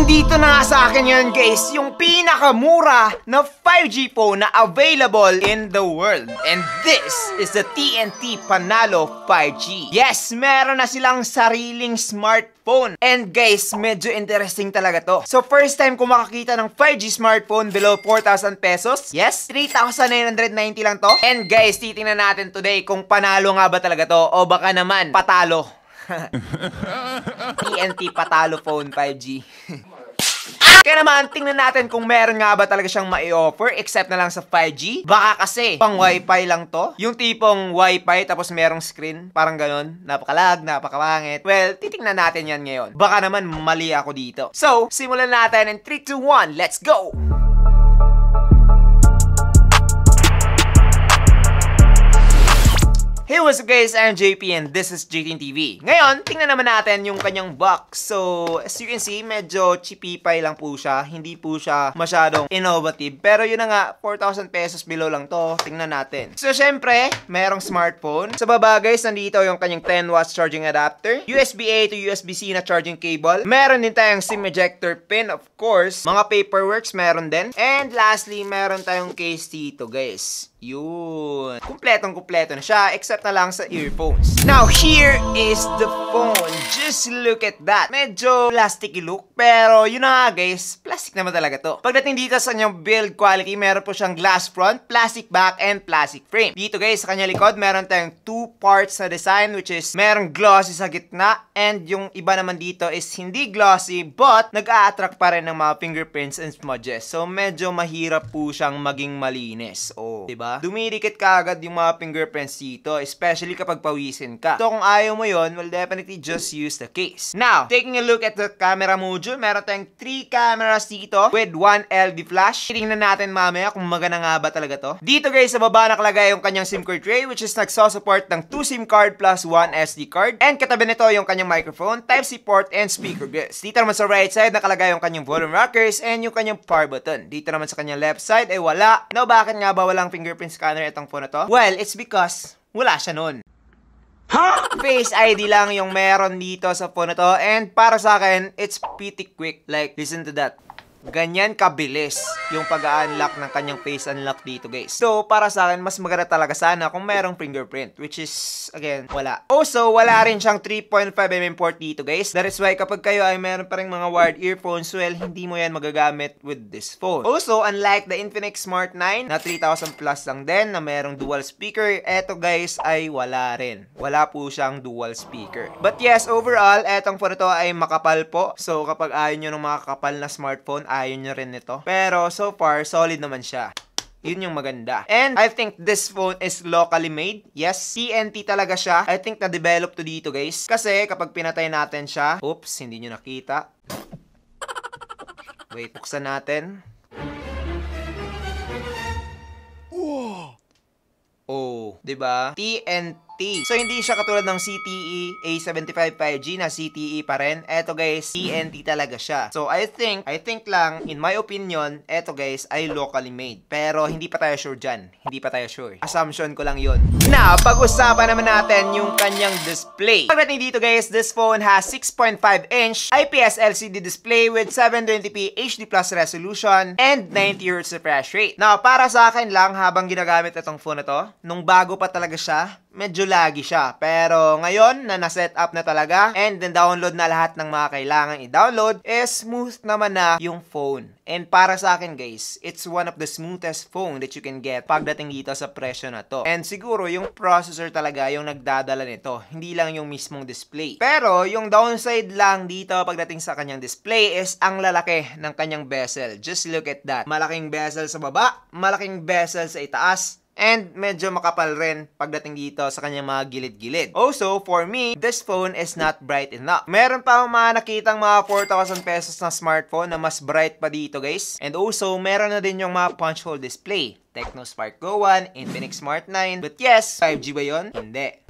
nandito na nga sa akin yun guys, yung pinakamura na 5G phone na available in the world. And this is the TNT Panalo 5G. Yes, meron na silang sariling smartphone. And guys, medyo interesting talaga to. So first time ko makakita ng 5G smartphone below 4,000 pesos. Yes, 3,990 lang to. And guys, titingnan natin today kung panalo nga ba talaga to o baka naman patalo. TNT Patalo Phone 5G. Kaya naman, tingnan natin kung meron nga ba talaga siyang mai-offer except na lang sa 5G. Baka kasi, pang wifi lang to. Yung tipong wifi tapos merong screen. Parang ganon. Napakalag, napakapangit. Well, titingnan natin yan ngayon. Baka naman mali ako dito. So, simulan natin in 3, 2, 1. Let's go! Hey, what's up guys? I'm JP and this is JTN TV. Ngayon, tingnan naman natin yung kanyang box. So, as you can see, medyo cheapy lang po siya. Hindi po siya masyadong innovative. Pero yun na nga, 4,000 pesos below lang to. Tingnan natin. So, syempre, merong smartphone. Sa baba guys, nandito yung kanyang 10 watts charging adapter. USB-A to USB-C na charging cable. Meron din tayong SIM ejector pin, of course. Mga paperworks meron din. And lastly, meron tayong case dito guys. Yun. Kumpletong-kumpleto na siya except na lang sa earphones. Now, here is the phone. Just look at that. Medyo plasticky look. Pero, yun na nga guys, plastic naman talaga to. Pagdating dito sa kanyang build quality, meron po siyang glass front, plastic back, and plastic frame. Dito guys, sa kanyang likod, meron tayong 2 parts na design which is merong glossy sa gitna and yung iba naman dito is hindi glossy but nag-a-attract pa rin ng mga fingerprints and smudges. So, medyo mahirap po siyang maging malinis. Oh, diba? Dumidikit ka agad yung mga fingerprints dito, especially kapag pawisin ka. So, kung ayaw mo yon, well, definitely just use the case. Now, taking a look at the camera module, meron tayong 3 cameras dito with 1 LED flash. Tingnan natin mamaya kung maganda nga ba talaga to. Dito guys, sa baba nakalagay yung kanyang SIM card tray which is nagso-support ng 2 SIM card plus 1 SD card. And katabi nito yung kanyang microphone, Type-C port, and speaker guys. Dito naman sa right side, nakalagay yung kanyang volume rockers and yung kanyang power button. Dito naman sa kanyang left side ay wala. Now, bakit nga ba walang fingerprint scanner itong phone na to? Well, it's because wala siya nun. Face ID lang yung meron dito sa phone na to. And para sa akin, it's pretty quick. Like, listen to that. Ganyan kabilis yung pag-unlock ng kanyang face unlock dito guys. So, para sa akin, mas maganda talaga sana kung merong fingerprint. Which is, again, wala. Also, wala rin siyang 3.5mm port dito guys. That is why kapag kayo ay meron pa rin mga wired earphones, well, hindi mo yan magagamit with this phone. Also, unlike the Infinix Smart 9 na 3,000 plus lang din na merong dual speaker, eto guys ay wala rin. Wala po siyang dual speaker. But yes, overall, etong phone ito ay makapal po. So, kapag ayaw nyo ng makakapal na smartphone, ayaw nyo rin nito. Pero so far, solid naman siya. Yun yung maganda. And I think this phone is locally made. Yes, TNT talaga siya. I think na-develop to dito guys. Kasi kapag pinatay natin siya, oops, hindi nyo nakita. Wait, buksan natin. Oh, 'di ba? TNT. So, hindi siya katulad ng CTE A75 5G na CTE pa rin. Eto guys, TNT talaga siya. So, I think lang, in my opinion, eto guys, ay locally made. Pero, hindi pa tayo sure dyan. Hindi pa tayo sure. Assumption ko lang yun. Now, pag-usapan naman natin yung kanyang display. Pagdating dito guys, this phone has 6.5-inch IPS LCD display with 720p HD Plus resolution and 90Hz refresh rate. Now, para sa akin lang, habang ginagamit itong phone na to, nung bago pa talaga siya, medyo laggy siya. Pero ngayon na na-set up na talaga and then download na lahat ng mga kailangan i-download, smooth naman na yung phone. And para sa akin guys, it's one of the smoothest phone that you can get pagdating dito sa presyo na to. And siguro yung processor talaga yung nagdadala nito, hindi lang yung mismong display. Pero yung downside lang dito pagdating sa kanyang display is ang lalaki ng kanyang bezel. Just look at that. Malaking bezel sa baba, malaking bezel sa itaas, and medyo makapal rin pagdating dito sa kanyang mga gilid-gilid. Also, for me, this phone is not bright enough. Meron pa akong mga nakitang mga 4,000 pesos na smartphone na mas bright pa dito guys. And also, meron na din yung mga punch hole display. Tecno Spark Go 1, Infinix Smart 9. But yes, 5G ba yun? Hindi.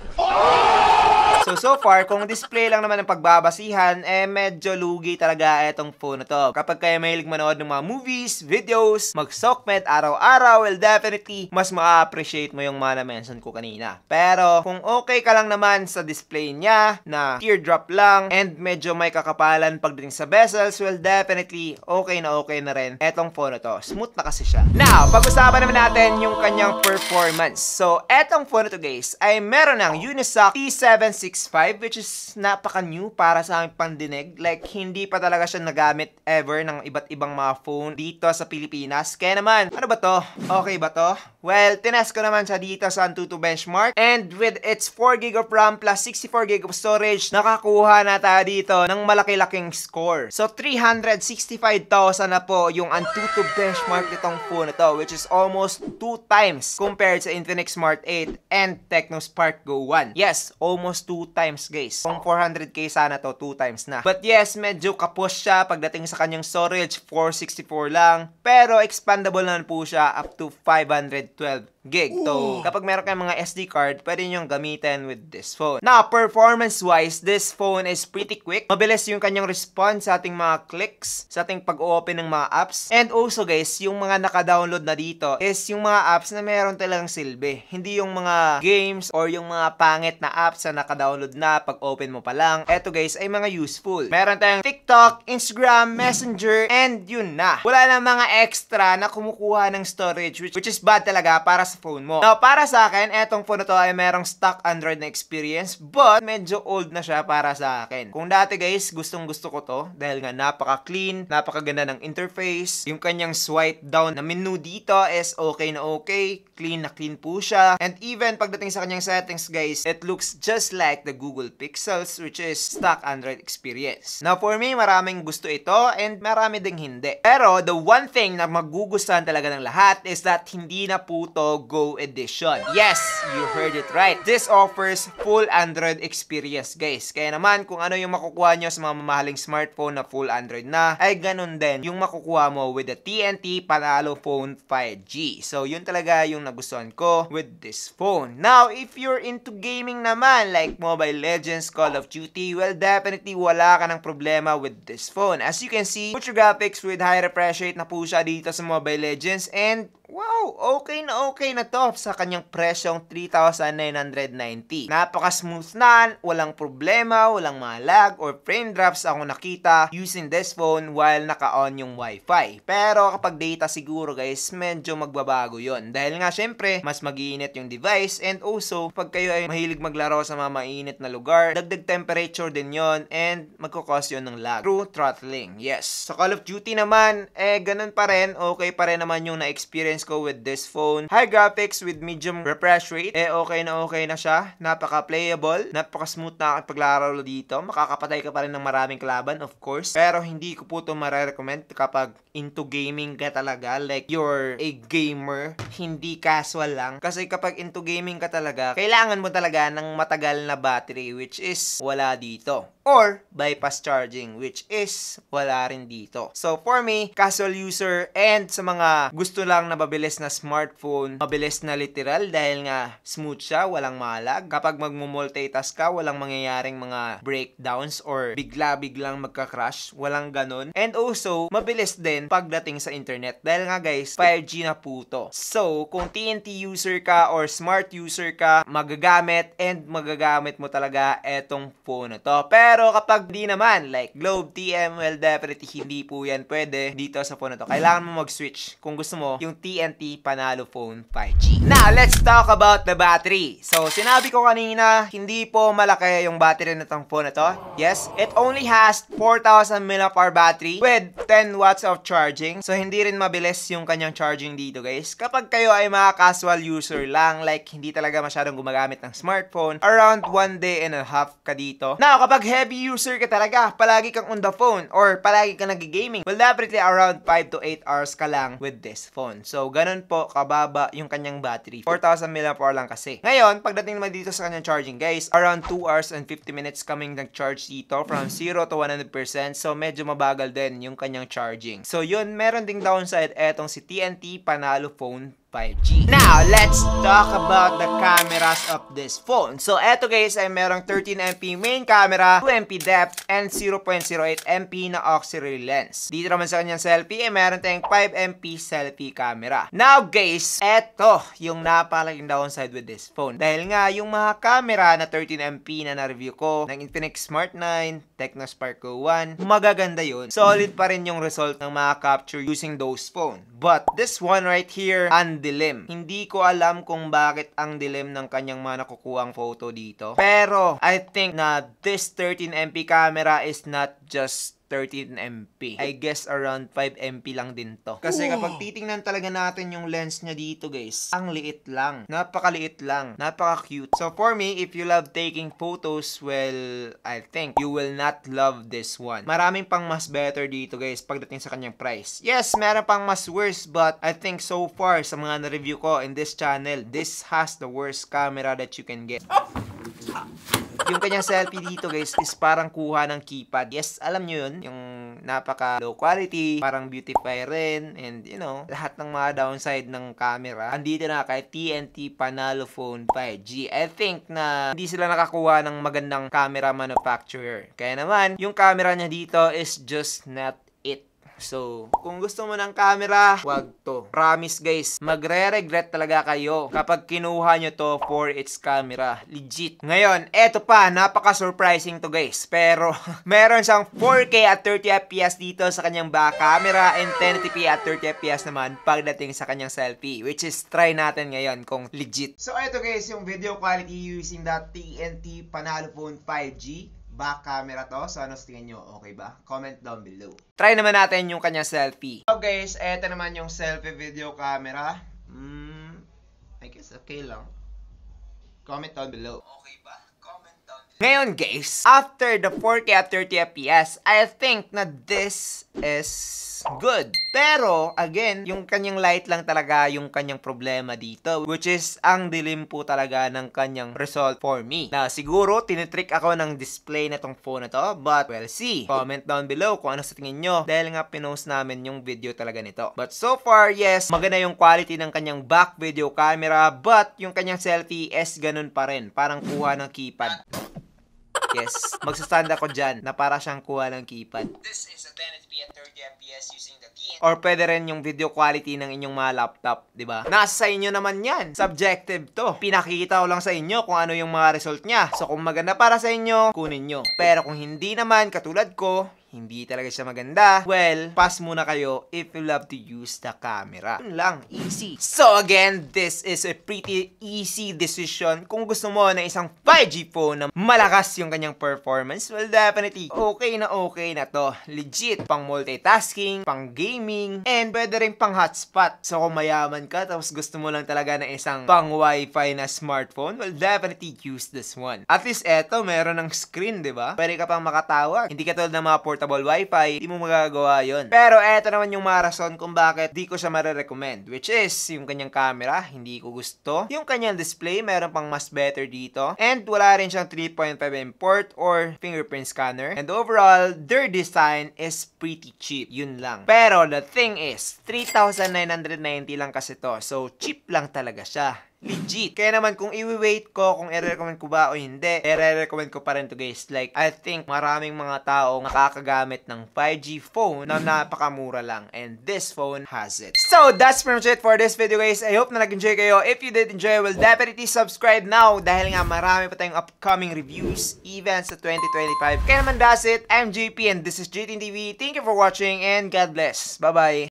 So far, kung display lang naman ang pagbabasihan, medyo lugi talaga itong phone na to. Kapag kayo mahilig manood ng mga movies, videos, mag-sokmed araw-araw, well, definitely, mas ma-appreciate mo yung mga na-mention ko kanina. Pero, kung okay ka lang naman sa display niya, na teardrop lang, and medyo may kakapalan pagdating sa bezels, well, definitely, okay na rin etong phone na to. Smooth na kasi siya. Now, pag-usapan naman natin yung kanyang performance. So, etong phone na to, guys, ay meron ng Unisoc T765, which is napaka-new para sa aming pandinig. Like, hindi pa talaga siya nagamit ever ng iba't ibang mga phone dito sa Pilipinas. Kaya naman, ano ba to? Okay ba to? Well, tinest ko naman siya dito sa Antutu Benchmark. And with its 4GB of RAM plus 64GB of storage, nakakuha na tayo dito ng malaki-laking score. So, 365,000 na po yung Antutu Benchmark nitong phone na to, which is almost 2 times compared sa Infinix Smart 8 and Tecno Spark Go 1. Yes, almost 2 times, guys. Kung 400k sana to, 2 times na. But yes, medyo kapos siya pagdating sa kanyang storage, 464 lang. Pero expandable naman po siya up to 512 gig. So, kapag meron kayong mga SD card, pwede nyo gamitin with this phone. Now, performance-wise, this phone is pretty quick. Mabilis yung kanyang response sa ating mga clicks, sa ating pag-open ng mga apps. And also, guys, yung mga naka-download na dito is yung mga apps na meron talagang silbi. Hindi yung mga games or yung mga pangit na apps na naka-download na pag-open mo pa lang. Eto, guys, ay mga useful. Meron tayong TikTok, Instagram, Messenger, and yun na. Wala na mga extra na kumukuha ng storage, which is bad talaga para sa phone mo. Now, para sa akin, etong phone na to ay merong stock Android na experience, but medyo old na siya para sa akin. Kung dati, guys, gustong-gusto ko to dahil nga napaka-clean, napakaganda ng interface. Yung kanyang swipe down na menu dito is okay na okay, clean na clean po siya. And even pagdating sa kanyang settings, guys, it looks just like the Google Pixels, which is stock Android experience. Now, for me, maraming gusto ito and marami ding hindi. Pero, the one thing na magugustuhan talaga ng lahat is that hindi na po to Go Edition. Yes, you heard it right. This offers full Android experience, guys. Kaya naman, kung ano yung makukuha nyo sa mga mamahaling smartphone na full Android na, ay ganun din yung makukuha mo with the TNT Panalo Phone 5G. So, yun talaga yung nagustuhan ko with this phone. Now, if you're into gaming naman, like Mobile Legends, Call of Duty, well, definitely wala ka ng problema with this phone. As you can see, Ultra Graphics with high refresh rate na po siya dito sa Mobile Legends, and wow, okay na to sa kanyang presyong 3,990. Napaka-smooth na, walang problema, walang mga lag or frame drops ako nakita using this phone while naka-on yung Wi-Fi. Pero kapag data siguro, guys, medyo magbabago yon. Dahil nga syempre, mas mag-iinit yung device, and also, pag kayo ay mahilig maglaro sa mga mainit na lugar, dagdag temperature din yon and magkukos yun ng lag through throttling. Yes. Sa Call of Duty naman, ganun pa rin, okay pa rin naman yung na-experience ko with this phone. High graphics with medium refresh rate, okay na siya. Napaka-playable, napaka-smooth na paglaro dito. Makakapatay ka pa rin ng maraming kalaban, of course. Pero hindi ko po ito marirecommend kapag into gaming ka talaga, like you're a gamer, hindi casual lang. Kasi kapag into gaming ka talaga, kailangan mo talaga ng matagal na battery, which is wala dito. Or bypass charging, which is wala rin dito. So for me, casual user and sa mga gusto lang na mabilis na smartphone, mabilis na literal dahil nga smooth siya, walang malag. Kapag magmo-multitask ka, walang mangyayaring mga breakdowns or bigla-biglang magka-crash, walang ganun. And also, mabilis din pagdating sa internet dahil nga, guys, 5G na po to. So, kung TNT user ka or smart user ka, magagamit mo talaga etong phone na to. Pero kapag di naman, like Globe, TM, well, definitely hindi po yan pwede dito sa phone na to. Kailangan mo mag-switch kung gusto mo yung TNT Panalo Phone 5G. Now, let's talk about the battery. So, sinabi ko kanina, hindi po malaki yung battery na tong phone na to. Yes, it only has 4,000 mAh battery with 10 watts of charging. So, hindi rin mabilis yung kanyang charging dito, guys. Kapag kayo ay mga casual user lang, like hindi talaga masyadong gumagamit ng smartphone, around 1 day and a half ka dito. Now, kapag heavy user ka talaga, palagi kang on the phone or palagi kang nag-gaming, well, definitely around 5 to 8 hours ka lang with this phone. So, ganun po kababa yung kanyang battery. 4,000 mAh lang kasi. Ngayon, pagdating naman dito sa kanyang charging, guys, around 2 hours and 50 minutes kaming nag-charge dito from 0 to 100%. So, medyo mabagal din yung kanyang charging. So, yun, meron ding downside etong si TNT Panalo Phone 5G. Now, let's talk about the cameras of this phone. So, eto guys ay merong 13MP main camera, 2MP depth, and 0.08MP na auxiliary lens. Dito naman sa kanyang selfie ay meron tayong 5MP selfie camera. Now guys, eto yung napakalaking downside with this phone. Dahil nga yung mga camera na 13MP na na-review ko ng Infinix Smart 9, Tecno Spark Go 1, magaganda yun. Solid pa rin yung result ng mga capture using those phone. But this one right here, ang dilim. Hindi ko alam kung bakit ang dilim ng kanyang mga nakukuhang photo dito. Pero I think na this 13MP camera is not just 13MP. I guess around 5MP lang din to. Kasi kapag titingnan talaga natin yung lens niya dito guys, ang liit lang. Napakaliit lang. Napaka-cute. So for me, if you love taking photos, well, I think you will not love this one. Maraming pang mas better dito guys pagdating sa kanyang price. Yes, meron pang mas worse, but I think so far sa mga na-review ko in this channel, this has the worst camera that you can get. Yung kanyang selfie dito guys is parang kuha ng keypad. Yes, alam nyo yun. Yung napaka low quality, parang beautify rin, and you know, lahat ng mga downside ng camera. Andito na kay TNT Panalo Phone 5G. I think na hindi sila nakakuha ng magandang camera manufacturer. Kaya naman, yung camera niya dito is just not it. So, kung gusto mo ng camera, wag to. Promise guys, magre-regret talaga kayo kapag kinuha nyo to for its camera. Legit. Ngayon, eto pa, napaka-surprising to guys. Pero, meron siyang 4K at 30fps dito sa kanyang back camera and 1080p at 30fps naman pagdating sa kanyang selfie. Which is, try natin ngayon kung legit. So, eto guys, yung video quality using that TNT Panalo Phone 5G. Back camera to. So, ano sa tingin nyo? Okay ba? Comment down below. Try naman natin yung kanyang selfie. So, guys, eto naman yung selfie video camera. I guess okay lang. Comment down below. Okay ba? Comment down below. Ngayon, guys, after the 4K at 30fps, I think na this is good. Pero, again, yung kanyang light lang talaga yung kanyang problema dito. Which is, ang dilim po talaga ng kanyang result for me. Na siguro, tinitrick ako ng display na tong phone na to. But, we'll see. Comment down below kung ano sa tingin nyo. Dahil nga, pinost namin yung video talaga nito. But so far, yes, maganda yung quality ng kanyang back video camera. But, yung kanyang selfie is ganun pa rin. Parang kuha ng keypad. Yes, magsastand ako dyan na para siyang kuha ng keypad. This is a 1080p at 30fps using the TNT. Or pwede rin yung video quality ng inyong mga laptop, di ba? Nasa sa inyo naman yan. Subjective to. Pinakikita ko lang sa inyo kung ano yung mga result niya. So kung maganda para sa inyo, kunin nyo. Pero kung hindi naman, katulad ko, hindi talaga siya maganda, well, pass muna kayo if you love to use the camera. Yun lang, easy. So again, this is a pretty easy decision. Kung gusto mo na isang 5G phone na malakas yung kanyang performance, well, definitely, okay na to. Legit, pang multitasking, pang gaming, and pwede rin pang hotspot. So kung mayaman ka, tapos gusto mo lang talaga na isang pang wifi na smartphone, well, definitely use this one. At least eto, meron ng screen, di ba? Pwede ka pang makatawag. Hindi ka tulad ng mga portable wifi, hindi mo magagawa yon. Pero eto naman yung mga rason kung bakit di ko siya marirecommend, which is yung kanyang camera, hindi ko gusto. Yung kanyang display, meron pang mas better dito. And wala rin siyang 3.5mm port or fingerprint scanner. And overall, their design is pretty cheap. Yun lang. Pero the thing is, 3,990 lang kasi to. So, cheap lang talaga siya. Legit. Kaya naman kung i-wait ko, kung i-recommend ko ba o hindi, i-recommend ko pa rin to guys. Like, I think maraming mga tao nakakagamit ng 5G phone na napakamura lang. And this phone has it. So, that's pretty much it for this video guys. I hope na nag-enjoy kayo. If you did enjoy, well, definitely subscribe now. Dahil nga marami pa tayong upcoming reviews, events sa 2025. Kaya naman that's it. I'm JP and this is JTN TV. Thank you for watching and God bless. Bye-bye.